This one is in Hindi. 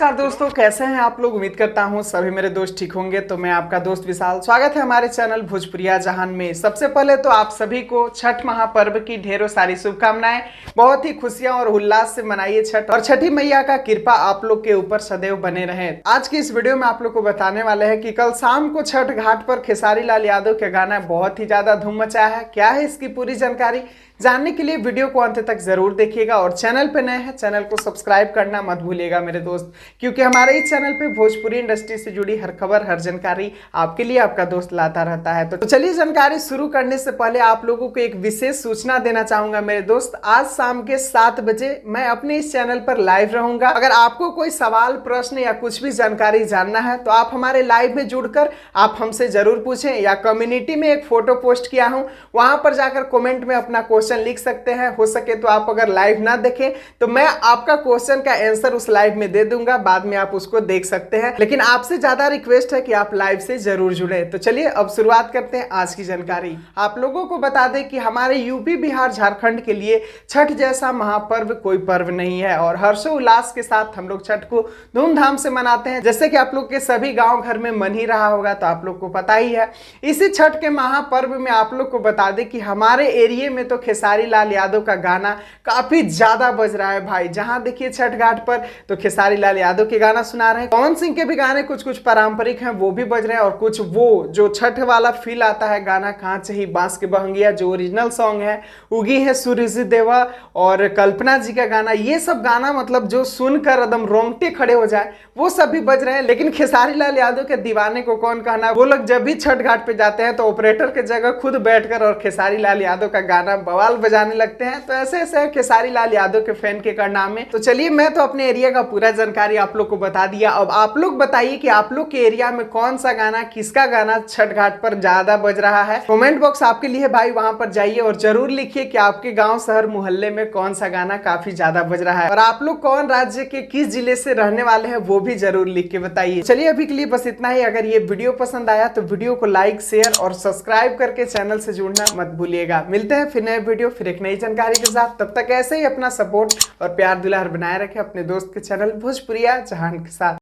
नमस्कार दोस्तों, कैसे हैं आप लोग। उम्मीद करता हूं सभी मेरे दोस्त ठीक होंगे। तो मैं आपका दोस्त विशाल, स्वागत है हमारे चैनल भोजपुरिया जहान में। सबसे पहले तो आप सभी को छठ महापर्व की ढेरों सारी शुभकामनाएं। बहुत ही खुशियां और उल्लास से मनाइए छठ, और छठी मैया का कृपा आप लोग के ऊपर सदैव बने रहे। आज की इस वीडियो में आप लोग को बताने वाले हैं कि कल शाम को छठ घाट पर खेसारी लाल यादव के गाना बहुत ही ज्यादा धूम मचाया है। क्या है इसकी पूरी जानकारी जानने के लिए वीडियो को अंत तक जरूर देखिएगा, और चैनल पे नए हैं चैनल को सब्सक्राइब करना मत भूलिएगा मेरे दोस्त, क्योंकि हमारे इस चैनल पे भोजपुरी इंडस्ट्री से जुड़ी हर खबर हर जानकारी आपके लिए आपका दोस्त लाता रहता है। तो चलिए जानकारी शुरू करने से पहले आप लोगों को एक विशेष सूचना देना चाहूंगा मेरे दोस्त। आज शाम के 7 बजे मैं अपने इस चैनल पर लाइव रहूंगा। अगर आपको कोई सवाल प्रश्न या कुछ भी जानकारी जानना है तो आप हमारे लाइव में जुड़कर आप हमसे जरूर पूछें, या कम्युनिटी में एक फोटो पोस्ट किया हूं वहां पर जाकर कमेंट में अपना क्वेश्चन लिख सकते हैं। हो सके तो आप अगर लाइव ना देखें तो मैं आपका क्वेश्चन का आंसर उस लाइव में दे दूंगा, बाद में आप उसको देख सकते हैं। लेकिन आपसे ज्यादा रिक्वेस्ट है कि आप लाइव से जरूर जुड़े। तो चलिए अब शुरुआत करते हैं आज की जानकारी। आप लोगों को बता दें कि हमारे यूपी बिहार झारखंड के लिए छठ जैसा महापर्व कोई पर्व नहीं है, और हर्षोल्लास के साथ हम लोग छठ को धूमधाम से मनाते हैं। जैसे कि आप लोग के सभी गांव घर में मन ही रहा होगा, तो आप लोग को पता ही है। इसी छठ के महापर्व में आप लोग को बता दें कि हमारे एरिया में तो खेसारी लाल यादव का गाना काफी ज्यादा बज रहा है भाई। जहां देखिए छठ घाट पर तो खेसारी लाल यादव के गाना सुना रहे हैं, पवन सिंह के भी गाने कुछ कुछ पारंपरिक हैं वो भी बज रहे हैं, और कुछ वो जो छठ वाला फील आता है गाना कहाँ चाहिए बांस के बहंगिया जो ओरिजिनल सॉन्ग है, उगी है सूरज देवा और कल्पना जी का गाना, ये सब गाना मतलब जो सुनकर एकदम रोंगटे खड़े हो जाए वो सब भी बज रहे हैं। लेकिन खेसारी लाल यादव के दीवाने को कौन कहना, वो लोग जब भी छठ घाट पे जाते हैं तो ऑपरेटर के जगह खुद बैठकर और खेसारी लाल यादव का गाना बवाल बजाने लगते हैं। तो ऐसे ऐसे खेसारी लाल यादव के फैन के कारनामे। तो चलिए मैं तो अपने एरिया का पूरा जानकारी आप लोग को बता दिया। अब आप लोग बताइए कि आप लोग के एरिया में कौन सा गाना, किसका गाना छठ घाट पर ज्यादा बज रहा है। कमेंट बॉक्स आपके लिए भाई, वहां पर जाइए और जरूर लिखिए कि आपके गांव शहर मोहल्ले में कौन सा गाना काफी ज्यादा बज रहा है, और आप लोग कौन राज्य के किस जिले से रहने वाले हैं वो भी जरूर लिख के बताइए। चलिए अभी के लिए बस इतना ही। अगर ये वीडियो पसंद आया तो वीडियो को लाइक शेयर और सब्सक्राइब करके चैनल से जुड़ना मत भूलिएगा। मिलते हैं फिर नए वीडियो, फिर एक नई जानकारी के साथ। तब तक ऐसे ही अपना सपोर्ट और प्यार दुलार बनाए रखें अपने दोस्त के चैनल भोजपुरिया जहान के साथ।